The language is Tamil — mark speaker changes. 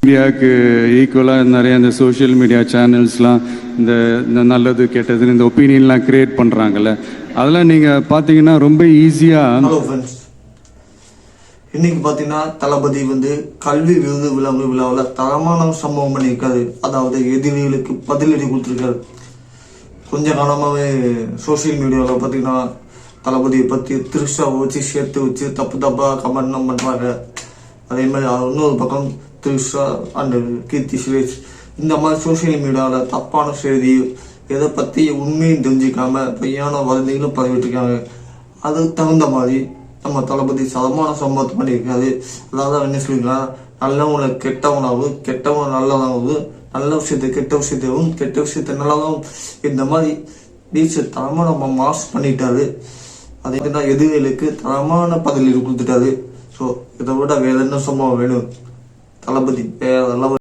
Speaker 1: மீடியாவுக்கு ஈக்குவலாக நிறைய இந்த சோஷியல் மீடியா சேனல்ஸ்லாம் இந்த நல்லது கெட்டதுன்னு இந்த ஒப்பீனியன்லாம் கிரியேட் பண்ணுறாங்கல்ல, அதெல்லாம் நீங்கள் பார்த்தீங்கன்னா ரொம்ப ஈஸியாக.
Speaker 2: ஹலோ ஃப்ரெண்ட்ஸ், இன்னைக்கு பார்த்தீங்கன்னா தளபதி கல்வி விருது விழாவில் தரமான சம்பவம் பண்ணியிருக்காரு. அதாவது எதிரிகளுக்கு பதிலடி கொடுத்துருக்காரு. கொஞ்ச காலமாகவே சோசியல் மீடியாவில் பார்த்தீங்கன்னா தளபதியை பற்றி திருஷாவை வச்சு சேர்த்து வச்சு தப்பாக கமெண்ட்லாம் பண்ணுறாங்க. அதே மாதிரி இன்னொரு பக்கம் திருஷா அண்ட் கீர்த்தி சுரேஷ் இந்த மாதிரி சோசியல் மீடியாவில் தப்பான செய்தி எதை பற்றி உண்மையும் தெரிஞ்சிக்காம பொய்யான வதந்திகளும் பதிவிட்டிருக்காங்க. அதுக்கு தகுந்த மாதிரி நம்ம தளபதி சதமான சம்பவத்தை பண்ணியிருக்காரு. அதாவது என்ன சொல்லிக்கலாம், நல்லவங்களை கெட்டவனாகவும் கெட்டவனை நல்லதாகவும் நல்ல விஷயத்தை கெட்ட விஷயத்தையும் கெட்ட விஷயத்தை நல்லதாகவும் இந்த மாதிரி வீச்சு தரமாக நம்ம மாஸ் பண்ணிட்டாரு. அதே தான் எதிரிகளுக்கு தரமான பதிலீடு கொடுத்துட்டாரு. ஸோ இதை விட வேற என்ன சம்பவம் வேணும்? தளபதி வேற